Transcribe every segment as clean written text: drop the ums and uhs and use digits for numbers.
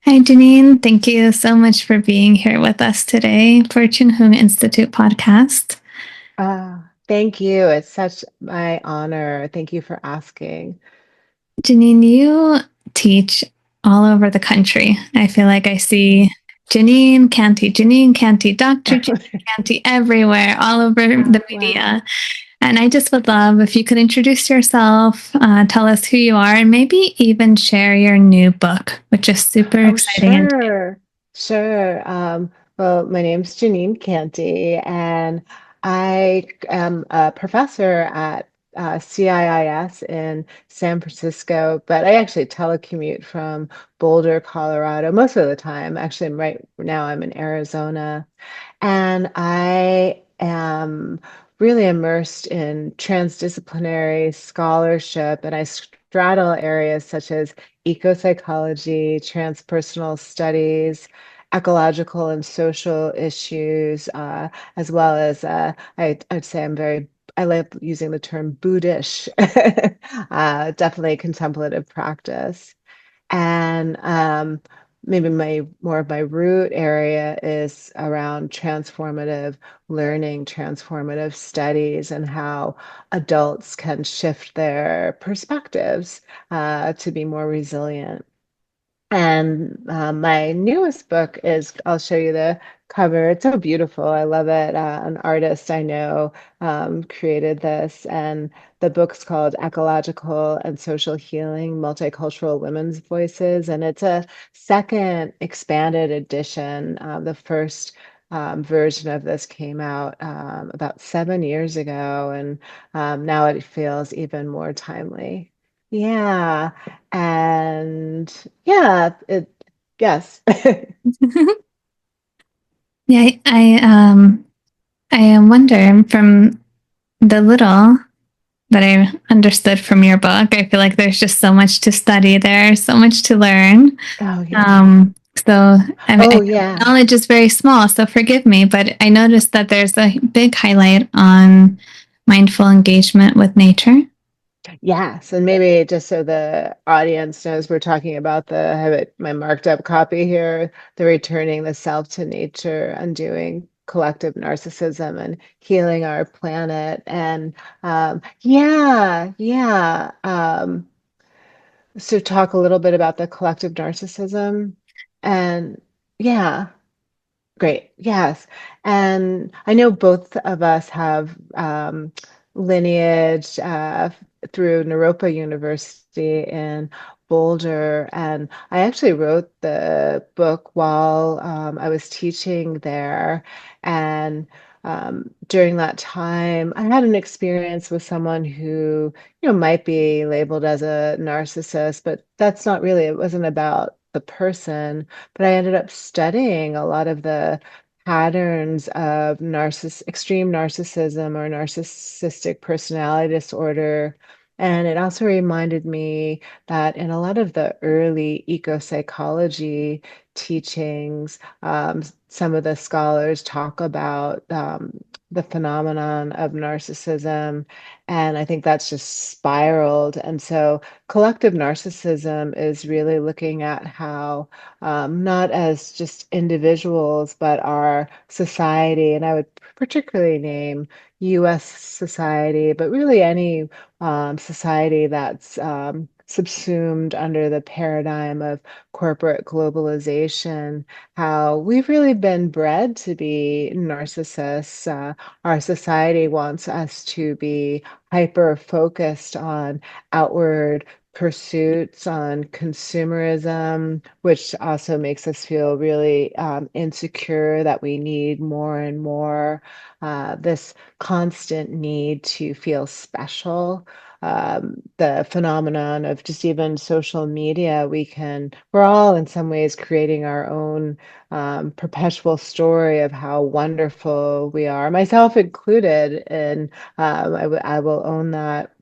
Hi, Jeanine. Thank you so much for being here with us today for Chin Hung Institute podcast. Thank you. It's such my honor. Thank you for asking. Jeanine, you teach all over the country. I feel like I see Jeanine Canty, Dr. Jeanine Canty everywhere, all over the Wow. media. And I just would love if you could introduce yourself, tell us who you are, and maybe even share your new book, which is super Oh, exciting. And sure. Sure. Well, my name's Jeanine Canty, and I am a professor at CIIS in San Francisco, but I actually telecommute from Boulder, Colorado most of the time. Actually, right now I'm in Arizona. And I am really immersed in transdisciplinary scholarship, and I straddle areas such as ecopsychology, transpersonal studies, ecological and social issues, as well as I'd say I like using the term Buddhist, definitely contemplative practice. And maybe my more of my root area is around transformative learning, transformative studies, and how adults can shift their perspectives to be more resilient. And my newest book is, I'll show you the cover. It's so beautiful. I love it. An artist I know created this. And the book's called Ecological and Social Healing, Multicultural Women's Voices. And it's a second expanded edition. The first version of this came out about 7 years ago. And now it feels even more timely. Yeah. And yeah, yes. yeah, I wonder from the little that I understood from your book. I feel like there's just so much to study there, so much to learn. Oh yeah. So I Oh know yeah. knowledge is very small, so forgive me, but I noticed that there's a big highlight on mindful engagement with nature. Yes. And maybe just so the audience knows, we're talking about I have it, my marked up copy here, the returning the self to nature, undoing collective narcissism and healing our planet. And yeah. So talk a little bit about the collective narcissism and yeah. Great. Yes. And I know both of us have lineage through Naropa University in Boulder. And I actually wrote the book while I was teaching there. And during that time, I had an experience with someone who, might be labeled as a narcissist, but that's not really, it wasn't about the person, but I ended up studying a lot of the patterns of extreme narcissism or narcissistic personality disorder. And it also reminded me that in a lot of the early eco-psychology teachings, some of the scholars talk about the phenomenon of narcissism. And I think that's just spiraled. And so collective narcissism is really looking at how not as just individuals, but our society. And I would particularly name US society, but really any society that's subsumed under the paradigm of corporate globalization, how we've really been bred to be narcissists. Our society wants us to be hyper focused on outward pursuits, on consumerism, which also makes us feel really insecure that we need more and more. This constant need to feel special. The phenomenon of just even social media, we're all in some ways creating our own perpetual story of how wonderful we are, myself included. And I will own that.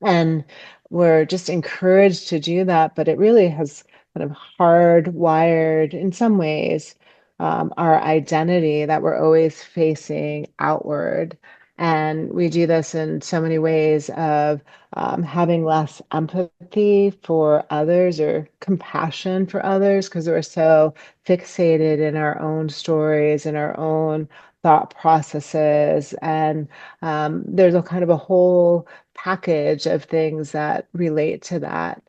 And we're just encouraged to do that, but it really has kind of hardwired, in some ways, our identity that we're always facing outward. And we do this in so many ways of having less empathy for others or compassion for others because we're so fixated in our own stories and our own thought processes. And there's a kind of a whole package of things that relate to that.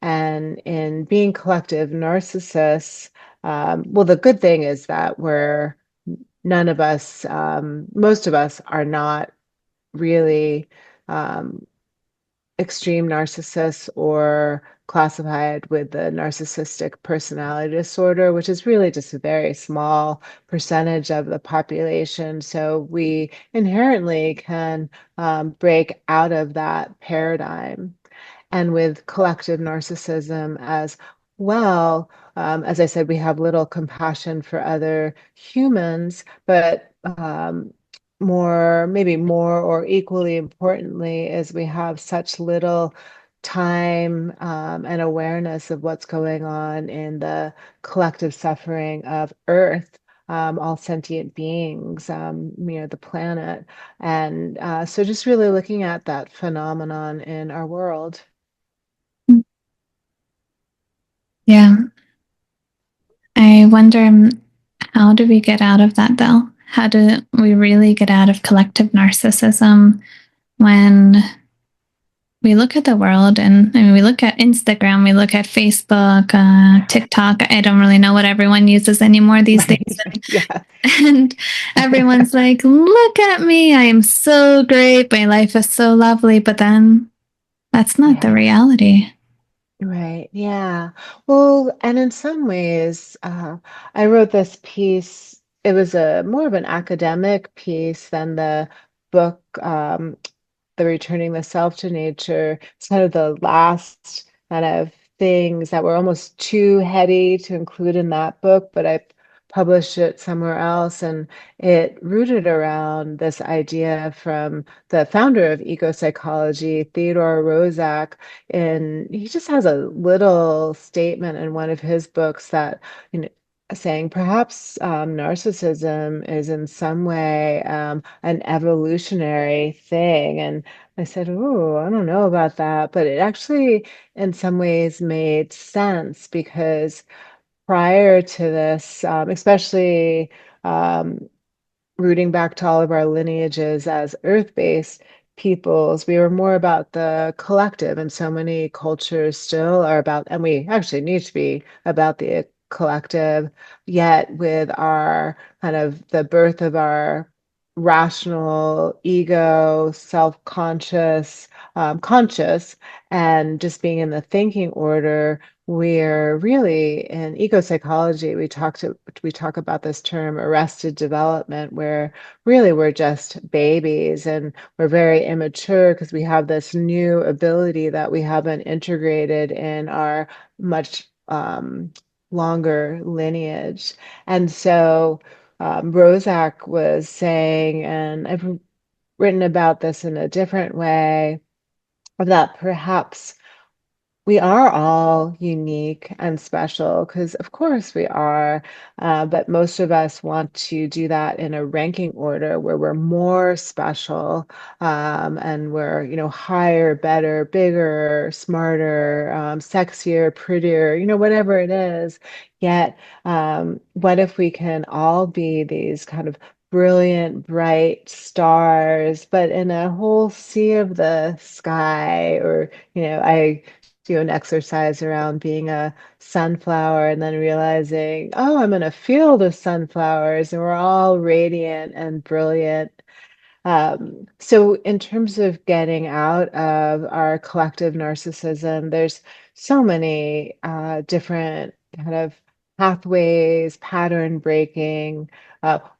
And in being collective narcissists, well, the good thing is that none of us, most of us are not really um, extreme narcissists or classified with the narcissistic personality disorder, which is really just a very small percentage of the population. So we inherently can break out of that paradigm. And with collective narcissism as well, as I said, we have little compassion for other humans, but maybe more or equally importantly, is we have such little time and awareness of what's going on in the collective suffering of Earth. All sentient beings, the planet. And so just really looking at that phenomenon in our world. Yeah. I wonder how do we get out of that though? How do we really get out of collective narcissism when we look at the world and I mean, we look at Instagram, we look at Facebook, TikTok. I don't really know what everyone uses anymore these days. Right. Yeah. And everyone's like, look at me. I am so great. My life is so lovely. But then that's not the Yeah. reality. Right. Yeah. Well, and in some ways, I wrote this piece. It was a more of an academic piece than the book, the returning the self to nature. It's kind of the last kind of things that were almost too heady to include in that book, but I published it somewhere else, and it rooted around this idea from the founder of ecopsychology, Theodore Roszak, and he just has a little statement in one of his books that, you know, saying perhaps narcissism is in some way an evolutionary thing. And I said, oh, I don't know about that. But it actually, in some ways, made sense because prior to this, especially um, rooting back to all of our lineages as earth-based peoples, we were more about the collective, and so many cultures still are about, and we actually need to be about the collective, yet with our kind of the birth of our rational ego, self-conscious, conscious, and just being in the thinking order, we're really in eco psychology. We talk about this term arrested development, where really we're just babies and we're very immature because we have this new ability that we haven't integrated in our much longer lineage. And so Roszak was saying, and I've written about this in a different way, that perhaps we are all unique and special because, of course, we are. But most of us want to do that in a ranking order where we're more special and we're, higher, better, bigger, smarter, sexier, prettier, whatever it is. Yet, what if we can all be these kind of brilliant, bright stars, but in a whole sea of the sky? Or, I do an exercise around being a sunflower and then realizing, oh, I'm in a field of sunflowers and we're all radiant and brilliant. So, in terms of getting out of our collective narcissism, there's so many different kind of pathways, pattern breaking.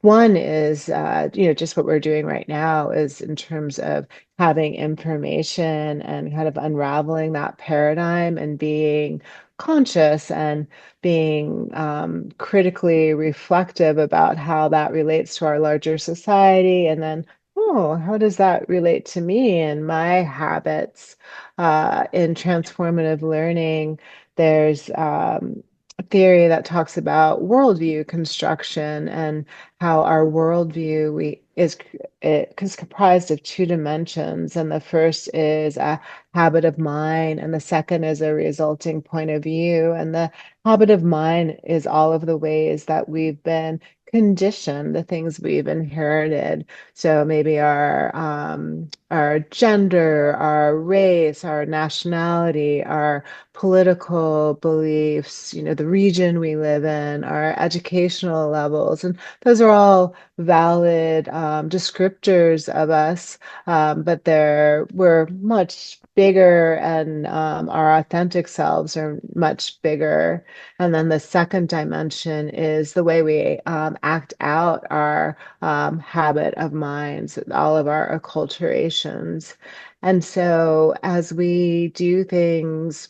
One is, just what we're doing right now is in terms of having information and kind of unraveling that paradigm and being conscious and being critically reflective about how that relates to our larger society. And then, oh, how does that relate to me and my habits? In transformative learning, there's theory that talks about worldview construction and how our worldview it is comprised of two dimensions, and the first is a habit of mind, and the second is a resulting point of view. And the habit of mind is all of the ways that we've been conditioned, the things we've inherited. So maybe our gender, our race, our nationality, our political beliefs, the region we live in, our educational levels, and those are all valid descriptors of us, but we're much bigger, and our authentic selves are much bigger. And then the second dimension is the way we act out our habit of minds, all of our acculturations. And so as we do things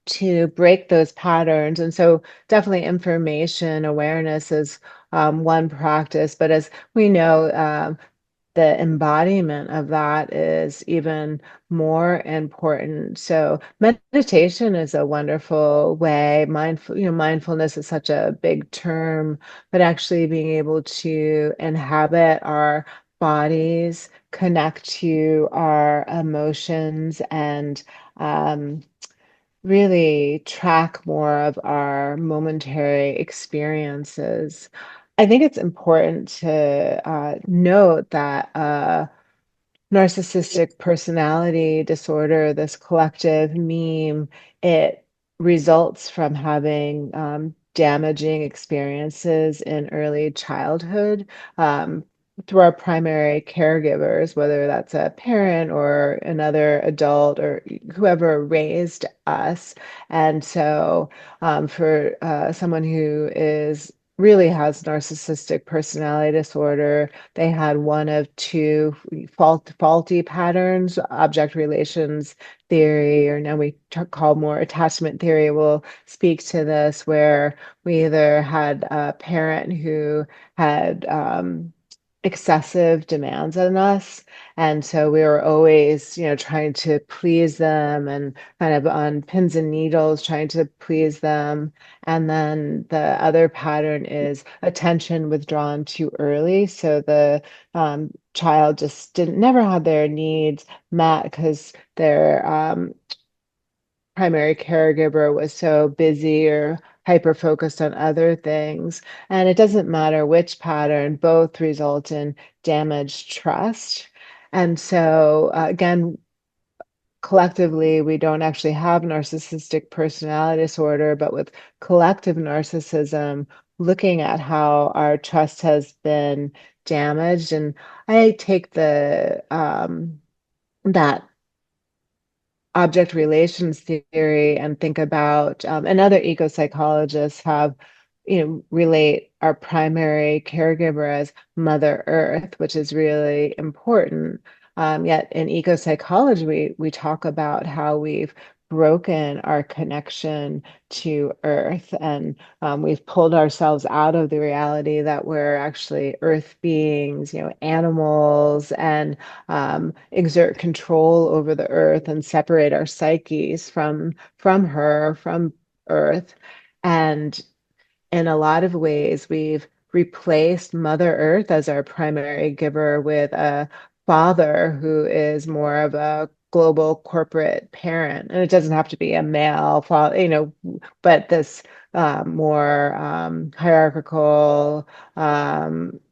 to break those patterns. And so definitely information awareness is one practice, but as we know, the embodiment of that is even more important. So meditation is a wonderful way. Mindfulness is such a big term, but actually being able to inhabit our bodies, connect to our emotions, and really track more of our momentary experiences. I think it's important to note that narcissistic personality disorder, this collective meme, it results from having damaging experiences in early childhood. Through our primary caregivers, whether that's a parent or another adult or whoever raised us. And so, for someone who is really has narcissistic personality disorder, they had one of two faulty patterns. Object relations theory, or now we call more attachment theory, will speak to this, where we either had a parent who had excessive demands on us. And so we were always, trying to please them and kind of on pins and needles trying to please them. And then the other pattern is attention withdrawn too early. So the child just didn't never had their needs met because their primary caregiver was so busy or hyper focused on other things. And it doesn't matter which pattern, both result in damaged trust. And so, again, collectively, we don't actually have narcissistic personality disorder, but with collective narcissism, looking at how our trust has been damaged. And I take the that object relations theory and think about, and other eco-psychologists have, relate our primary caregiver as Mother Earth, which is really important. Yet in eco-psychology, we talk about how we've broken our connection to Earth, and we've pulled ourselves out of the reality that we're actually Earth beings, animals, and exert control over the earth and separate our psyches from earth. And in a lot of ways, we've replaced Mother Earth as our primary giver with a father who is more of a global corporate parent. And it doesn't have to be a male father, but this more hierarchical,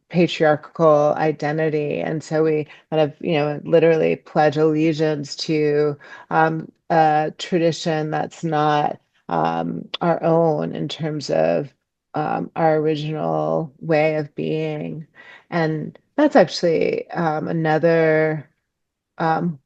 patriarchal identity. And so we kind of, literally pledge allegiance to a tradition that's not our own in terms of our original way of being. And that's actually another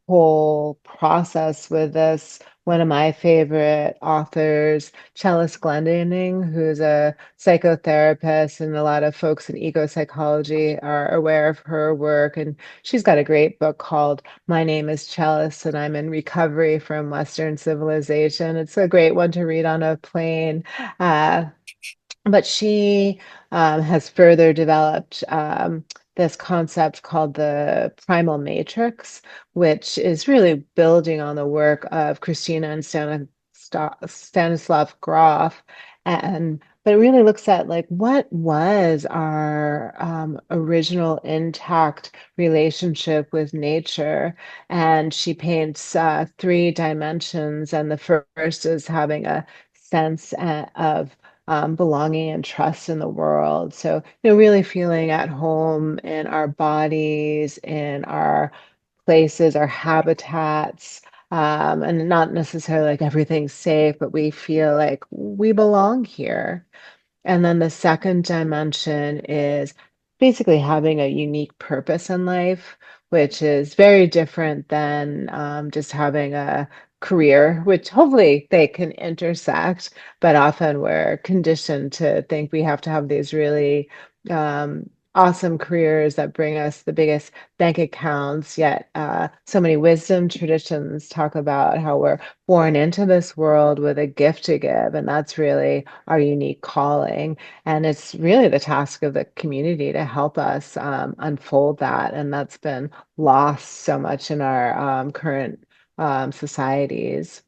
whole process with this. One of my favorite authors, Chalice Glendinning, who's a psychotherapist, and a lot of folks in eco psychology are aware of her work. And she's got a great book called My Name is Chalice, and I'm in Recovery from Western Civilization. It's a great one to read on a plane. But she has further developed this concept called the primal matrix, which is really building on the work of Christina and Stanislav Grof. And but it really looks at like what was our original intact relationship with nature. And she paints three dimensions, and the first is having a sense of belonging and trust in the world. So, really feeling at home in our bodies, in our places, our habitats, and not necessarily like everything's safe, but we feel like we belong here. And then the second dimension is basically having a unique purpose in life, which is very different than just having a career, which hopefully they can intersect, but often we're conditioned to think we have to have these really awesome careers that bring us the biggest bank accounts. Yet, so many wisdom traditions talk about how we're born into this world with a gift to give, and that's really our unique calling. And it's really the task of the community to help us unfold that. And that's been lost so much in our current societies.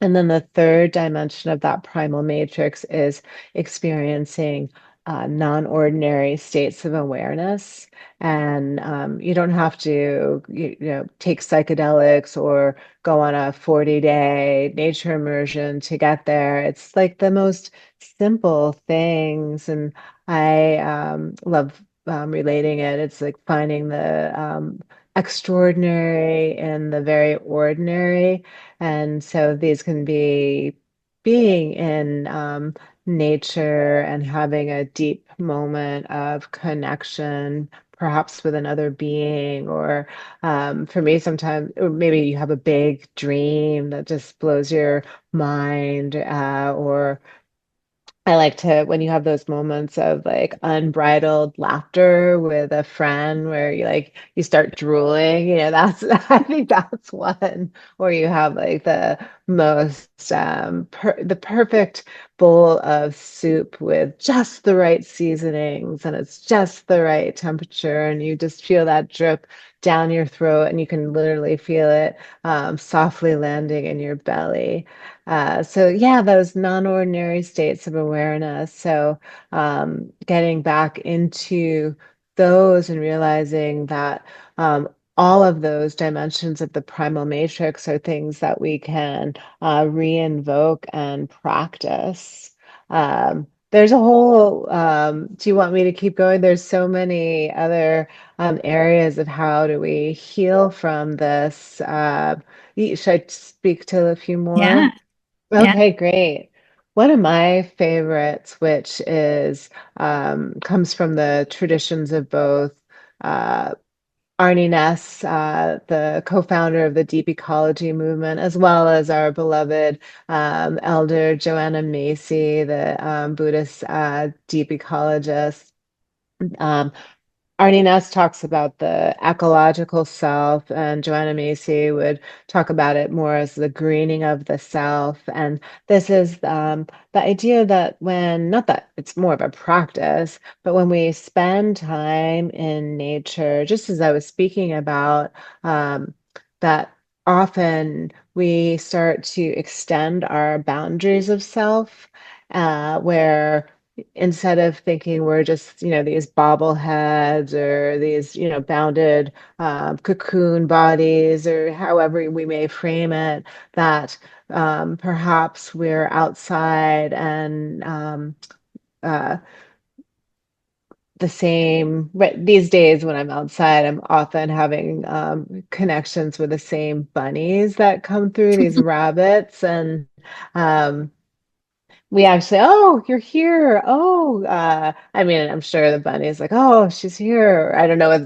And then the third dimension of that primal matrix is experiencing non-ordinary states of awareness. And you don't have to, take psychedelics or go on a 40-day nature immersion to get there. It's like the most simple things. And I love relating it. It's like finding the extraordinary in the very ordinary. And so these can be being in nature and having a deep moment of connection, perhaps with another being, or for me, sometimes, or maybe you have a big dream that just blows your mind, or I like to, when you have those moments of like unbridled laughter with a friend where you start drooling, that's, I think that's one where you have like the most, the perfect bowl of soup with just the right seasonings, and it's just the right temperature, and you just feel that drip down your throat, and you can literally feel it softly landing in your belly. So yeah, those non-ordinary states of awareness. So getting back into those and realizing that all of those dimensions of the primal matrix are things that we can re-invoke and practice. There's a whole, do you want me to keep going? There's so many other areas of how do we heal from this. Should I speak to a few Yeah. more? Yeah. Okay, great. One of my favorites, which is comes from the traditions of both uh, Arnie Ness, the co-founder of the Deep Ecology movement, as well as our beloved elder Joanna Macy, the Buddhist deep ecologist. Um, Arnie Ness talks about the ecological self, and Joanna Macy would talk about it more as the greening of the self. And this is the idea that when, not that it's more of a practice, but when we spend time in nature, just as I was speaking about, that often we start to extend our boundaries of self, where instead of thinking we're just, these bobbleheads or these, bounded cocoon bodies or however we may frame it, that perhaps we're outside and uh, the same. But these days, when I'm outside, I'm often having connections with the same bunnies that come through, these rabbits, and um, we actually, oh, you're here. Oh, I mean, I'm sure the bunny is like, oh, she's here. I don't know,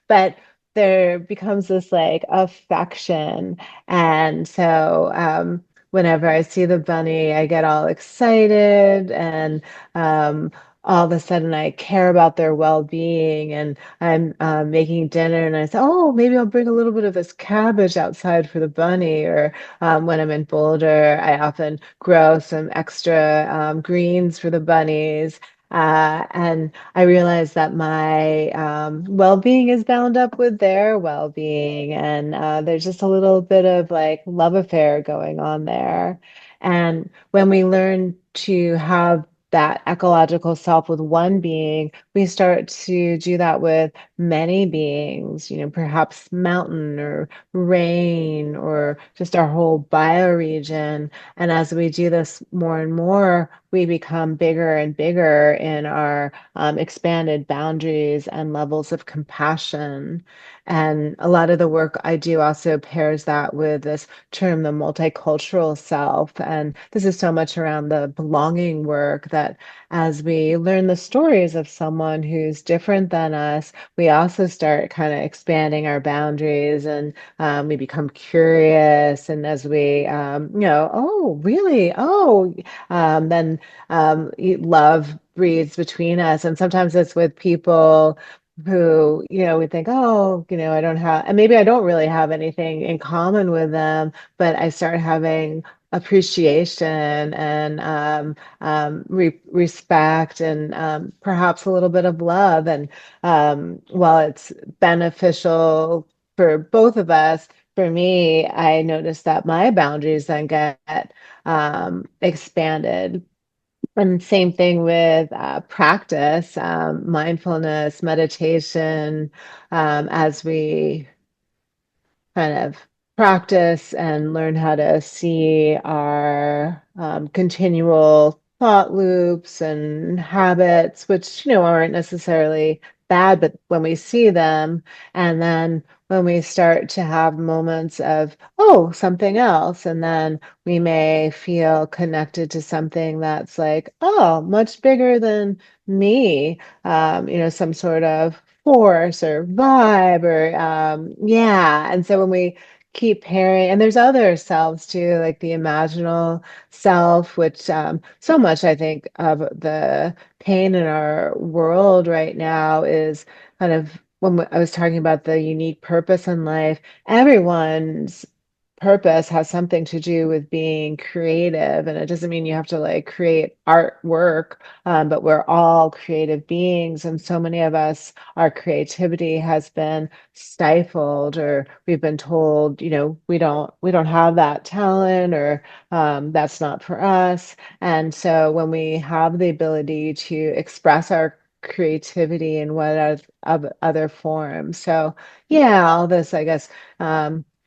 but there becomes this like affection. And so whenever I see the bunny, I get all excited, and um, all of a sudden I care about their well-being, and I'm making dinner, and I say, oh, maybe I'll bring a little bit of this cabbage outside for the bunny. Or when I'm in Boulder, I often grow some extra greens for the bunnies. And I realize that my well-being is bound up with their well-being. And there's just a little bit of like love affair going on there. And when we learn to have that ecological self with one being, we start to do that with many beings, perhaps mountain or rain or just our whole bioregion. And as we do this more and more, we become bigger and bigger in our expanded boundaries and levels of compassion. And a lot of the work I do also pairs that with this term, the multicultural self. And this is so much around the belonging work that as we learn the stories of someone who's different than us, we also start kind of expanding our boundaries and we become curious. And as we, oh, really? Oh, then love breeds between us. And sometimes it's with people who, we think, oh, I don't have, and maybe I don't really have anything in common with them, but I start having appreciation and respect and perhaps a little bit of love. And while it's beneficial for both of us, for me, I notice that my boundaries then get expanded. And same thing with practice, mindfulness, meditation, as we kind of practice and learn how to see our continual thought loops and habits, which, aren't necessarily bad, but when we see them, and then when we start to have moments of, oh, something else, and then we may feel connected to something that's like, oh, much bigger than me, some sort of force or vibe or yeah. And so when we keep pairing, and there's other selves too, like the imaginal self, which so much I think of the pain in our world right now is kind of when I was talking about the unique purpose in life, everyone's purpose has something to do with being creative. And it doesn't mean you have to like create artwork, but we're all creative beings. And so many of us, our creativity has been stifled, or we've been told, we don't have that talent, or that's not for us. And so when we have the ability to express our creativity in of other forms. So yeah, all this, I guess,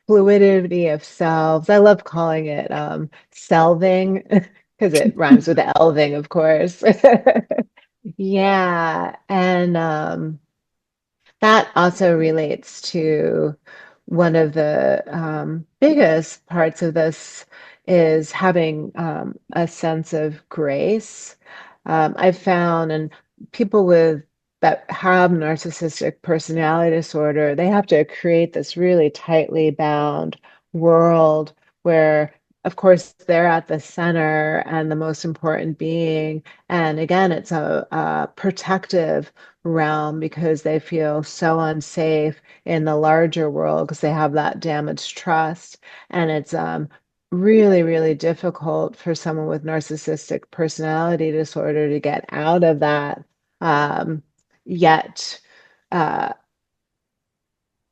fluidity of selves. I love calling it selving because it rhymes with elving, of course. Yeah, and that also relates to one of the biggest parts of this is having a sense of grace. I've found, and people with that have narcissistic personality disorder, they have to create this really tightly bound world where, of course, they're at the center and the most important being. And again, it's a protective realm because they feel so unsafe in the larger world because they have that damaged trust. And it's really, really difficult for someone with narcissistic personality disorder to get out of that. Yet, uh,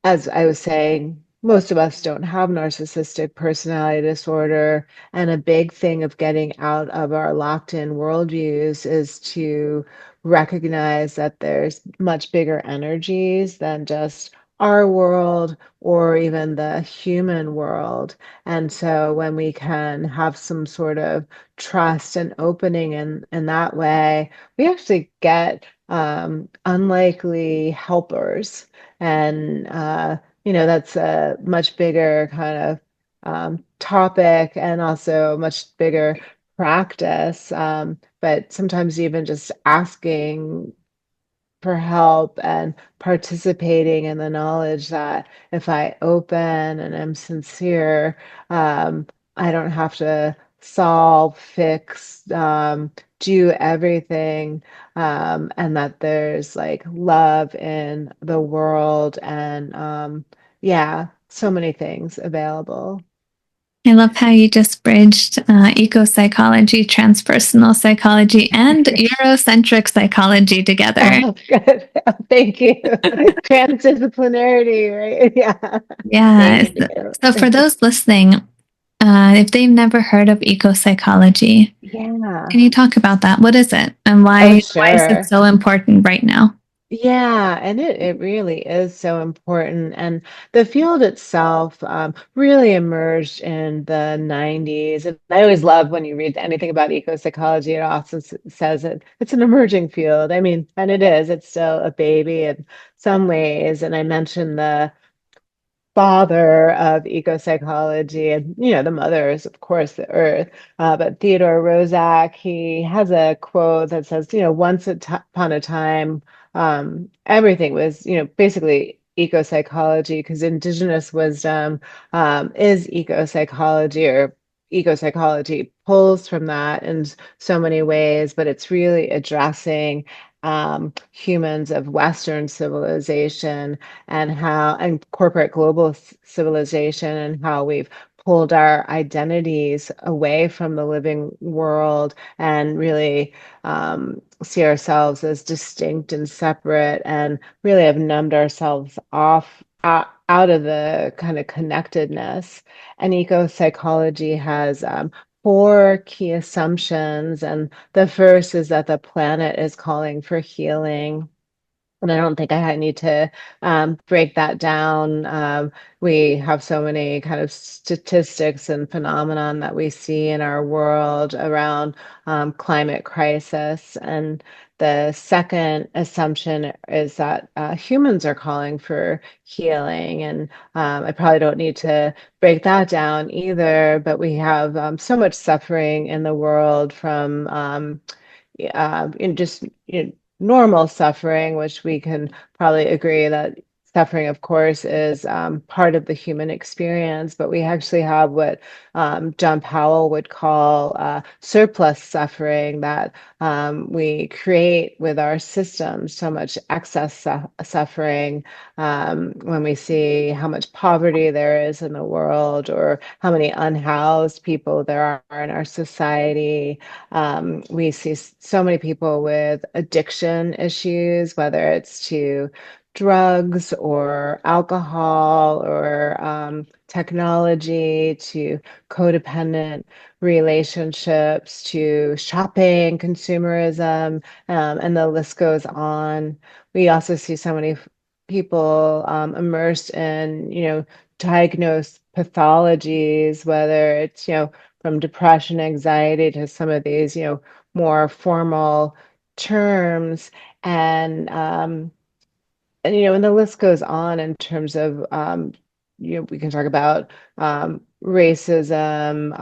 as I was saying, most of us don't have narcissistic personality disorder. And a big thing of getting out of our locked in worldviews is to recognize that there's much bigger energies than just our world or even the human world. And so when we can have some sort of trust and opening in that way, we actually get unlikely helpers. And that's a much bigger kind of topic and also much bigger practice. But sometimes even just asking for help and participating in the knowledge that if I open and am sincere, I don't have to solve, fix, do everything, and that there's like love in the world and yeah, so many things available. I love how you just bridged eco-psychology, transpersonal psychology, and Eurocentric psychology together. Oh, good. Thank you. Transdisciplinarity, right? Yeah. Yeah. Thank you. So for those listening, if they've never heard of eco psychology, Yeah. can you talk about that? What is it, and Oh, why is it sure. so important right now? Yeah, and it really is so important. And the field itself really emerged in the 90s. And I always love when you read anything about eco-psychology, it often says it's an emerging field. I mean, and it is, it's still a baby in some ways. And I mentioned the father of eco-psychology, and the mother is of course the earth, but Theodore Roszak, he has a quote that says, once upon a time, everything was, basically eco-psychology, because indigenous wisdom is eco-psychology, or eco-psychology pulls from that in so many ways, but it's really addressing humans of Western civilization, and corporate global civilization, and how we've pulled our identities away from the living world, and really see ourselves as distinct and separate, and really have numbed ourselves off out of the kind of connectedness. And eco psychology has four key assumptions. And the first is that the planet is calling for healing. And I don't think I need to break that down. We have so many kind of statistics and phenomenon that we see in our world around climate crisis. And the second assumption is that humans are calling for healing. And I probably don't need to break that down either, but we have so much suffering in the world, from in just normal suffering, which we can probably agree that suffering, of course, is part of the human experience. But we actually have what John Powell would call surplus suffering, that we create with our systems so much excess suffering, when we see how much poverty there is in the world, or how many unhoused people there are in our society. We see so many people with addiction issues, whether it's to drugs or alcohol, or technology, to codependent relationships, to shopping, consumerism, and the list goes on. We also see so many people immersed in, diagnosed pathologies, whether it's, from depression, anxiety, to some of these, more formal terms. And and the list goes on in terms of we can talk about racism,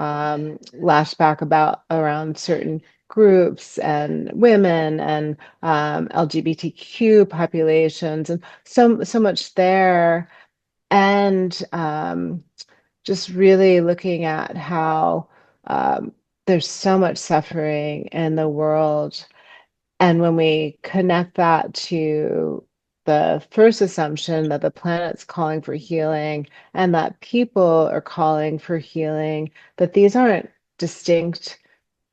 lash back about around certain groups and women, and LGBTQ populations, and so much there. And just really looking at how there's so much suffering in the world. And when we connect that to the first assumption, that the planet's calling for healing, and that people are calling for healing, that these aren't distinct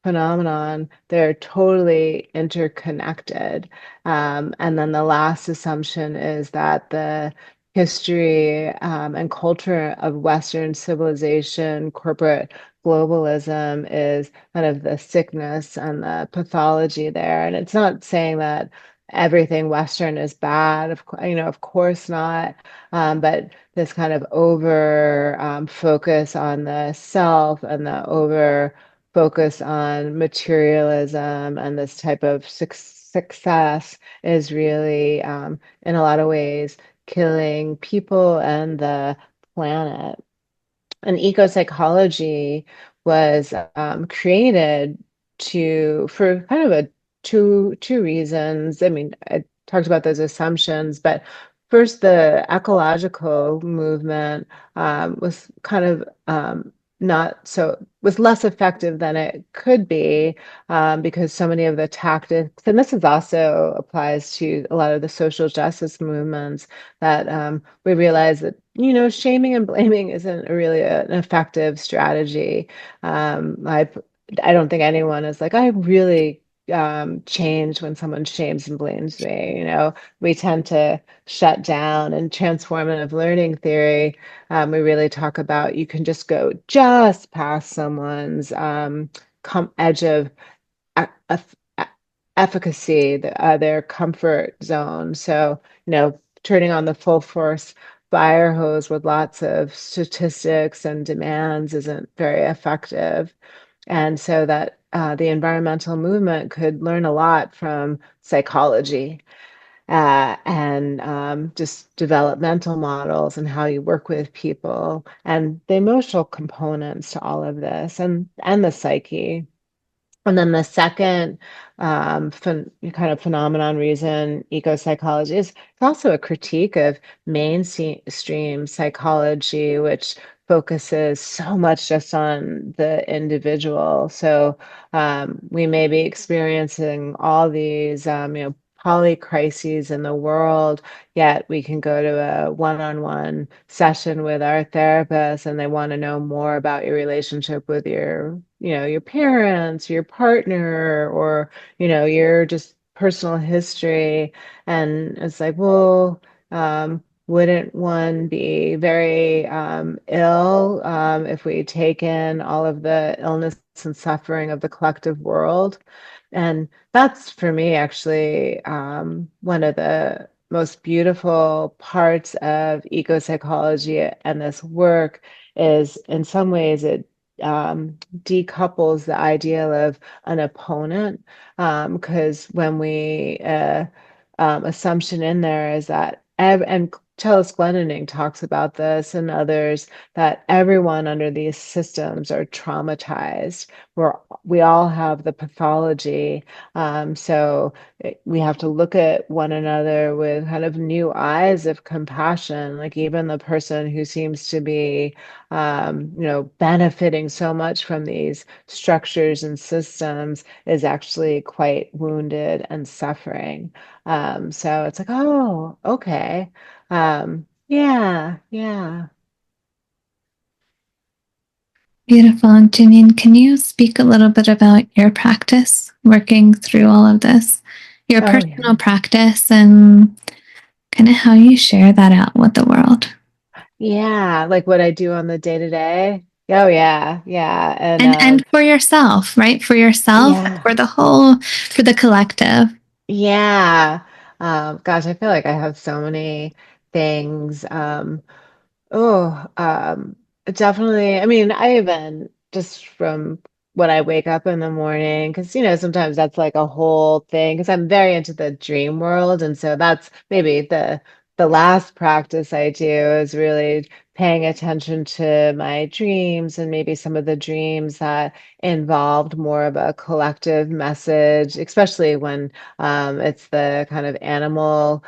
phenomenon, they're totally interconnected. And then the last assumption is that the history and culture of Western civilization, corporate globalism, is kind of the sickness and the pathology there. And it's not saying that everything Western is bad, of course not. But this kind of over focus on the self, and the over focus on materialism, and this type of success, is really, in a lot of ways, killing people and the planet. And eco psychology was created for kind of a two reasons. I mean, I talked about those assumptions, but first, the ecological movement was kind of not so was less effective than it could be, because so many of the tactics, and this is also applies to a lot of the social justice movements, that we realize that, shaming and blaming isn't really an effective strategy. I don't think anyone is like, I really change when someone shames and blames me. We tend to shut down. In transformative learning theory, we really talk about you can just go just past someone's edge of eff- efficacy, their comfort zone. So, turning on the full force fire hose with lots of statistics and demands isn't very effective. And so that the environmental movement could learn a lot from psychology and just developmental models and how you work with people and the emotional components to all of this and the psyche. And then the second kind of phenomenon reason eco-psychology is it's also a critique of mainstream psychology, which focuses so much just on the individual. So we may be experiencing all these, polycrises in the world, yet we can go to a one-on-one session with our therapist and they want to know more about your relationship with your parents, your partner, or, your just personal history. And it's like, well, wouldn't one be very ill if we take in all of the illness and suffering of the collective world? And that's for me actually one of the most beautiful parts of eco psychology and this work is in some ways it decouples the ideal of an opponent because when we assumption in there is that and Charles Glendenning talks about this and others that everyone under these systems are traumatized. We all have the pathology, so we have to look at one another with kind of new eyes of compassion. Like even the person who seems to be, benefiting so much from these structures and systems is actually quite wounded and suffering. So it's like, oh, okay. Yeah, yeah. Beautiful. And Jeanine, can you speak a little bit about your practice working through all of this, your Oh, yeah. personal practice, and kind of how you share that out with the world? Yeah, like what I do on the day to day. Oh, yeah, yeah. And And for yourself, right? For yourself, yeah, for the whole, for the collective. yeah. Gosh, I feel like I have so many things. Oh, definitely. I mean, I even just from when I wake up in the morning, because sometimes that's like a whole thing. Because I'm very into the dream world, and so that's maybe the last practice I do is really paying attention to my dreams and maybe some of the dreams that involved more of a collective message, especially when it's the kind of animal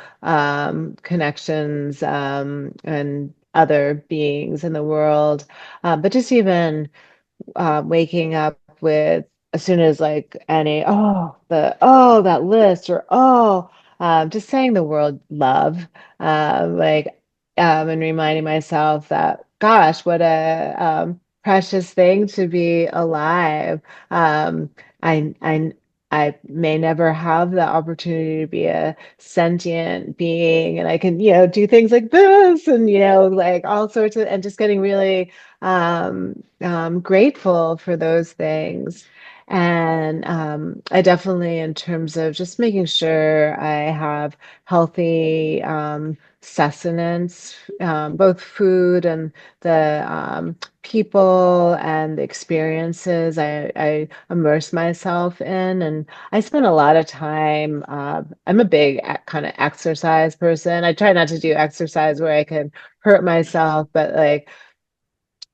connections and other beings in the world. But just even waking up with as soon as like that list or just saying the word love, like and reminding myself that gosh, what a precious thing to be alive. Um, I I I may never have the opportunity to be a sentient being, and I can do things like this, and like all sorts of, and just getting really grateful for those things. And I definitely, in terms of just making sure I have healthy sustenance, both food and the people and the experiences I immerse myself in. And I spend a lot of time, I'm a big kind of exercise person. I try not to do exercise where I can hurt myself, but like,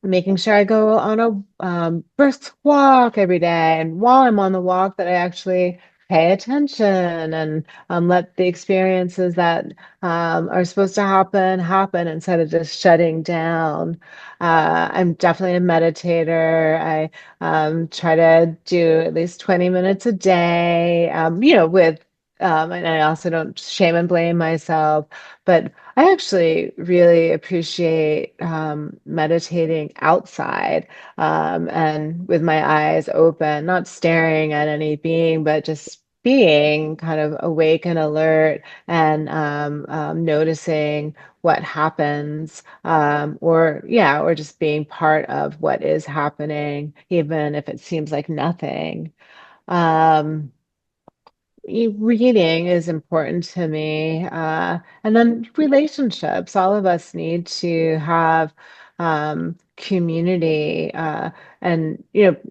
making sure I go on a brisk walk every day. And while I'm on the walk, that I actually pay attention and let the experiences that are supposed to happen instead of just shutting down. I'm definitely a meditator. I try to do at least 20 minutes a day, with and I also don't shame and blame myself, but I actually really appreciate meditating outside and with my eyes open, not staring at any being, but just being kind of awake and alert and noticing what happens, or yeah, or just being part of what is happening, even if it seems like nothing. Um, Reading is important to me. And then relationships. All of us need to have community. And,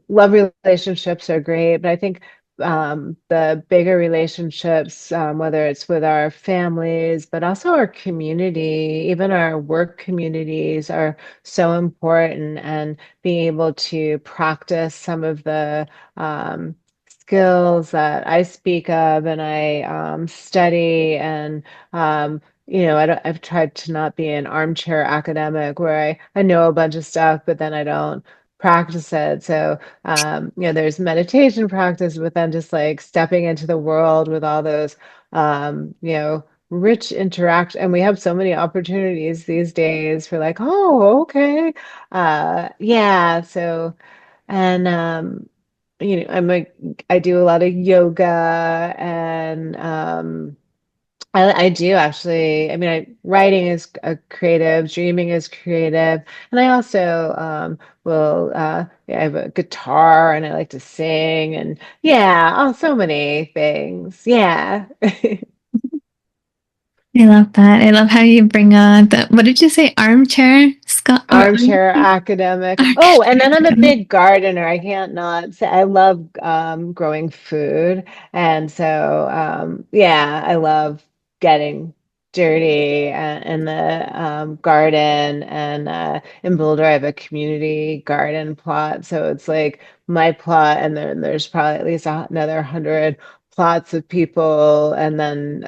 love relationships are great, but I think the bigger relationships, whether it's with our families, but also our community, even our work communities, are so important. And being able to practice some of the skills that I speak of and I study and I've tried to not be an armchair academic where I know a bunch of stuff, but then I don't practice it. So there's meditation practice, but then just like stepping into the world with all those rich interaction. And we have so many opportunities these days for like, oh, okay. Yeah. So and I do a lot of yoga and I do actually. I mean, writing is a creative, dreaming is creative, and I also will. Yeah, I have a guitar and I like to sing, and yeah, oh, so many things. Yeah. I love that. I love how you bring what did you say? Armchair Scott or Armchair academic. Oh, and armchair then I'm a academic? big gardener. I can't not say I love growing food. And so yeah, I love getting dirty in the garden. And in Boulder, I have a community garden plot. So it's like my plot, and then there's probably at least another 100 plots of people. And then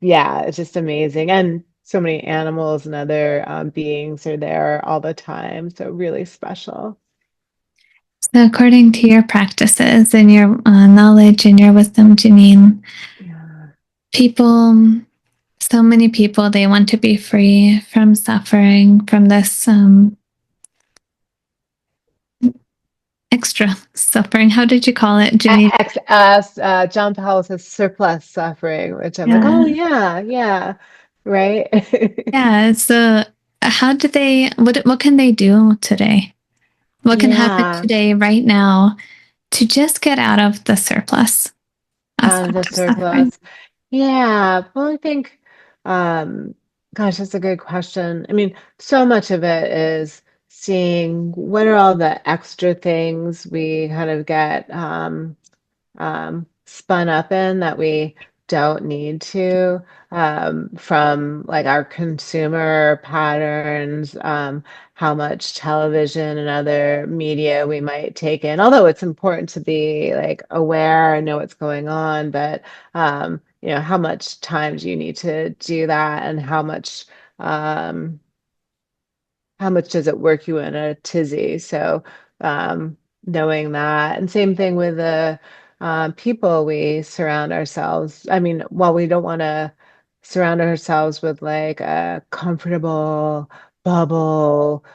yeah, it's just amazing. And so many animals and other beings are there all the time. So really special. So, according to your practices and your knowledge and your wisdom, Janine, Yeah. people, so many people, they want to be free from suffering, from this extra suffering. How did you call it, Janine? John Powell says surplus suffering, which I'm like, oh Yeah. yeah, yeah, right. Yeah. So, how do what can they do today? What can happen Yeah, today, right now, to just get out of the surplus out of the aspect of suffering? surplus. Yeah, well, I think, um, gosh, that's a good question. I mean, so much of it is seeing what are all the extra things we kind of get spun up in that we don't need to, from like our consumer patterns, how much television and other media we might take in. Although it's important to be like aware and know what's going on, but how much time do you need to do that, and um, how much does it work you in a tizzy? So knowing that, and same thing with the people we surround ourselves. I mean, while we don't want to surround ourselves with like a comfortable bubble,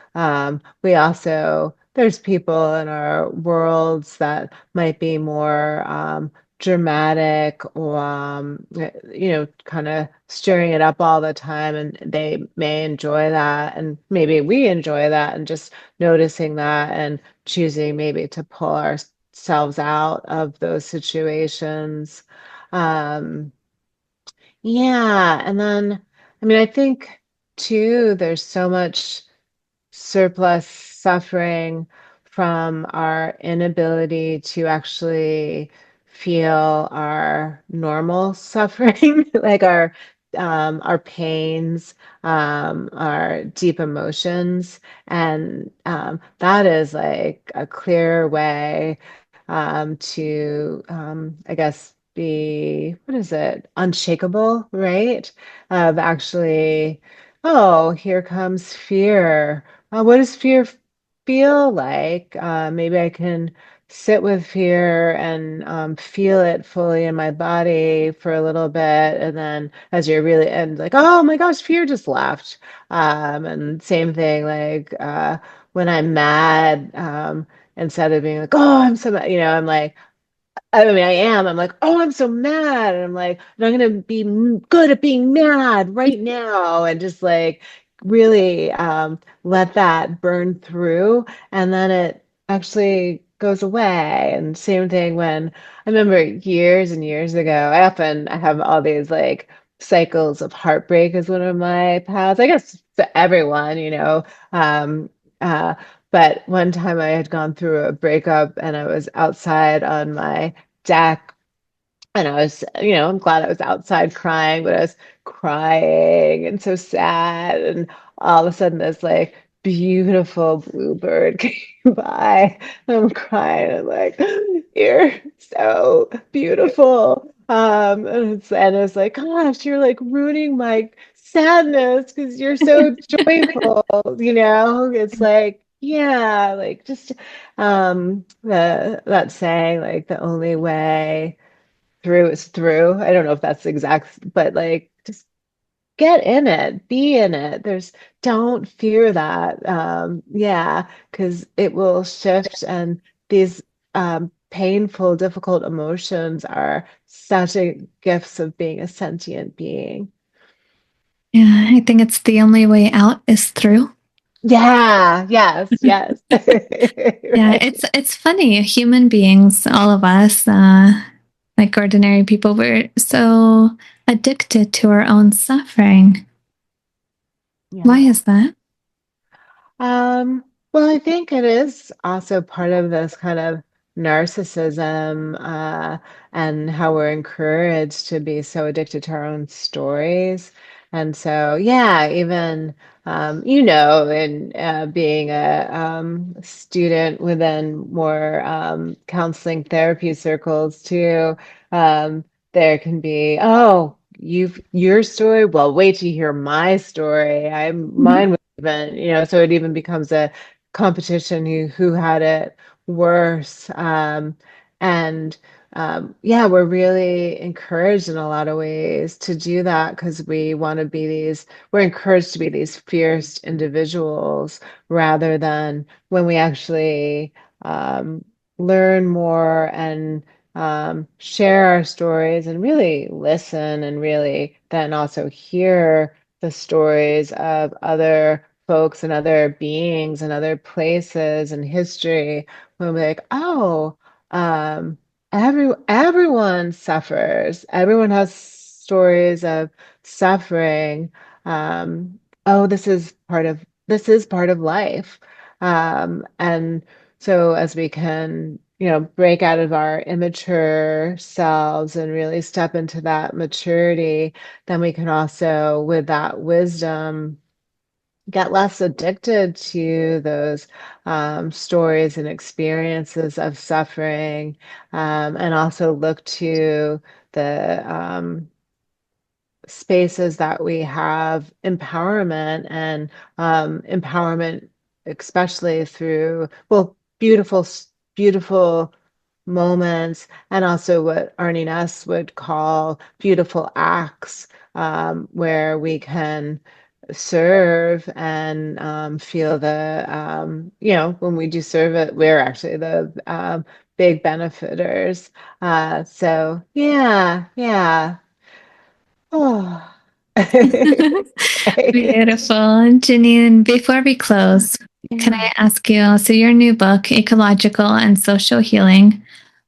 we also there's people in our worlds that might be more dramatic or kind of stirring it up all the time, and they may enjoy that, and maybe we enjoy that, and just noticing that and choosing maybe to pull ourselves out of those situations. um yeah, and then I mean, I think too there's so much surplus suffering from our inability to actually feel our normal suffering, like our pains, our deep emotions, and that is like a clear way to, I guess, be, what is it, unshakable, right? Of actually, oh, here comes fear. What does fear feel like? Maybe I can sit with fear and feel it fully in my body for a little bit. And then as you're really, and like, oh my gosh, fear just left. And same thing, like when I'm mad, instead of being like, oh, I'm so mad, I'm like, I mean, I am. I'm like, oh, I'm so mad. And I'm like, and I'm going to be good at being mad right now. And just like really let that burn through. And then it actually goes away. And same thing when I remember years and years ago, I have all these like cycles of heartbreak as one of my paths. I guess to everyone, Um, uh, but one time I had gone through a breakup and I was outside on my deck and I was, I'm glad I was outside crying, but I was crying and so sad. And all of a sudden, this like beautiful bluebird came by. And I'm crying. I'm like, you're so beautiful. And it's like, gosh, you're like ruining my sadness because you're so joyful. It's like, yeah, like just that saying, like the only way through is through. I don't know if that's exact, but like just get in it, be in it. Don't fear that. Yeah, because it will shift, and these painful, difficult emotions are such a gifts of being a sentient being. Yeah, I think it's the only way out is through. Yeah, yes, yes. Yeah, Right. it's funny. Human beings, all of us, like ordinary people, we're so addicted to our own suffering. Why Yeah. is that? Well, I think it is also part of this kind of narcissism, and how we're encouraged to be so addicted to our own stories. And so, yeah, even, in being a student within more counseling therapy circles too, there can be, oh, your story. Well, wait till you hear my story. Mine even, so it even becomes a competition who had it worse. And yeah, we're really encouraged in a lot of ways to do that because we're encouraged to be these fierce individuals rather than when we actually learn more and share our stories and really listen and really then also hear the stories of other folks and other beings and other places and history when we're like, oh, um, everyone suffers. Everyone has stories of suffering. Oh, this is part of life. And so as we can, break out of our immature selves and really step into that maturity, then we can also, with that wisdom, get less addicted to those stories and experiences of suffering, and also look to the spaces that we have empowerment and empowerment, especially through, well, beautiful moments, and also what Arnie Ness would call beautiful acts, where we can serve and feel when we do serve it, we're actually the big benefiters. So yeah, yeah. Oh. Beautiful. Jeanine, before we close, can Yeah. I ask you, so your new book, Ecological and Social Healing,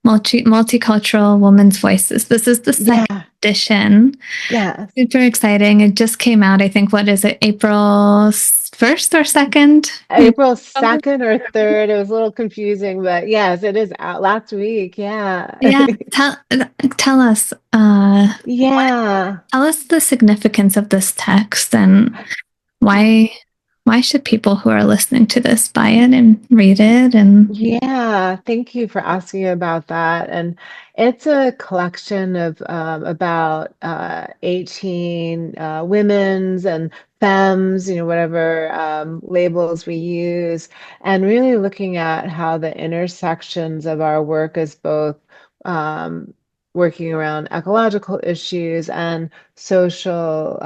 Multicultural Women's Voices, this is the second Yeah. edition. Yes. Super exciting. It just came out, I think, what is it, April 1st or 2nd? April 2nd or 3rd. It was a little confusing, but yes, it is out last week. Yeah. Yeah, tell us, Yeah. tell us the significance of this text and why why should people who are listening to this buy it and read it and Yeah, thank you for asking about that. And it's a collection of about 18 women's and femmes, whatever labels we use, and really looking at how the intersections of our work is both um, working around ecological issues and social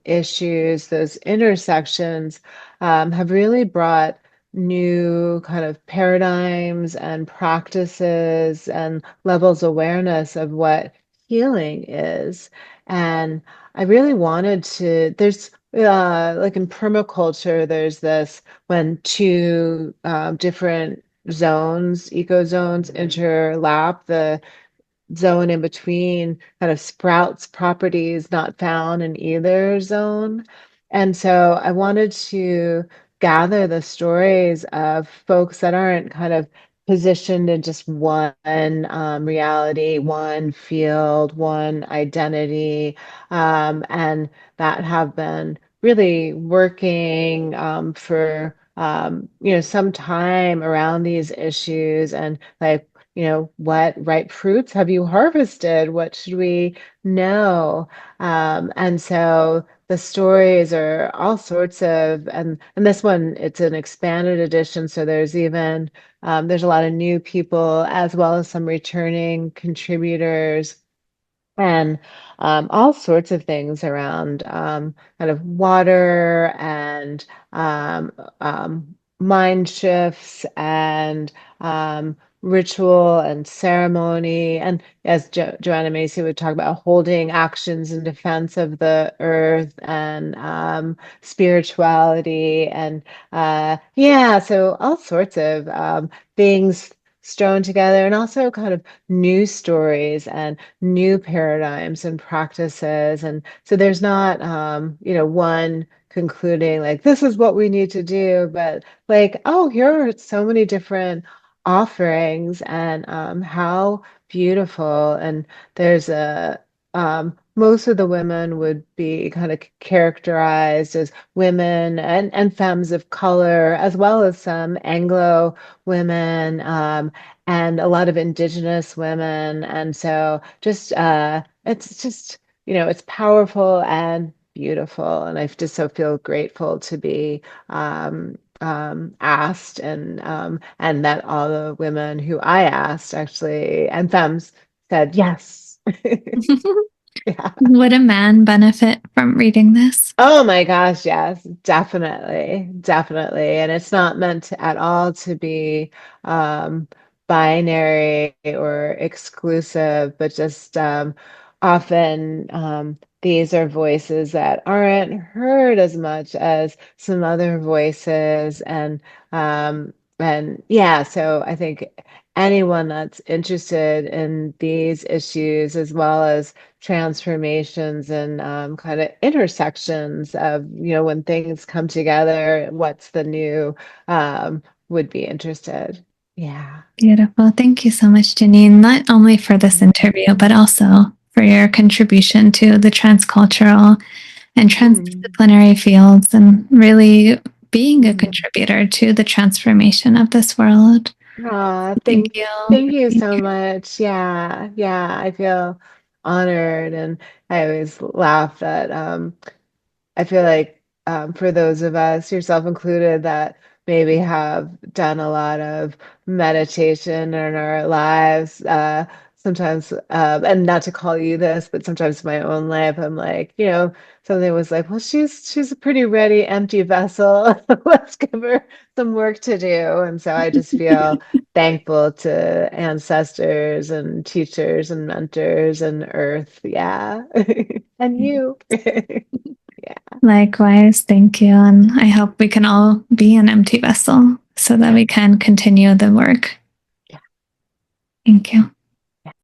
issues, those intersections have really brought new kind of paradigms and practices and levels of awareness of what healing is. And I really wanted to, there's like in permaculture, there's this when two different zones, eco zones interlap, the zone in between kind of sprouts properties not found in either zone. And so I wanted to gather the stories of folks that aren't kind of positioned in just one reality, one field, one identity, and that have been really working for some time around these issues and like what ripe fruits have you harvested? What should we know? And so the stories are all sorts of, and this one, it's an expanded edition. So there's a lot of new people as well as some returning contributors and all sorts of things around kind of water and um, mind shifts and ritual and ceremony. And as Joanna Macy would talk about, holding actions in defense of the earth and spirituality. And yeah, so all sorts of things strewn together and also kind of new stories and new paradigms and practices. And so there's not, one concluding like, this is what we need to do, but like, oh, here are so many different offerings and how beautiful. And there's most of the women would be kind of characterized as women and femmes of color, as well as some Anglo women. And a lot of Indigenous women. And so it's just, it's powerful and beautiful. And I just so feel grateful to be asked and that all the women who I asked actually and femmes said yes. Yeah. Would a man benefit from reading this? Oh my gosh, yes, definitely, definitely. And it's not meant at all to be um, binary or exclusive, but just often these are voices that aren't heard as much as some other voices. And yeah, so I think anyone that's interested in these issues as well as transformations and kind of intersections of, when things come together, what's the new, would be interested. Yeah. Beautiful. Thank you so much, Jeanine, not only for this interview, but also for your contribution to the transcultural and Mm. transdisciplinary fields and really being a Mm. contributor to the transformation of this world. Aw, Thank thank you. thank you so much. Yeah, yeah, I feel honored and I always laugh that I feel like for those of us, yourself included, that maybe have done a lot of meditation in our lives, sometimes, and not to call you this, but sometimes in my own life, I'm like, something was like, well, she's a pretty ready, empty vessel. Let's give her some work to do. And so I just feel thankful to ancestors and teachers and mentors and Earth. Yeah. And you. Yeah. Likewise, thank you. And I hope we can all be an empty vessel so that we can continue the work. Yeah. Thank you.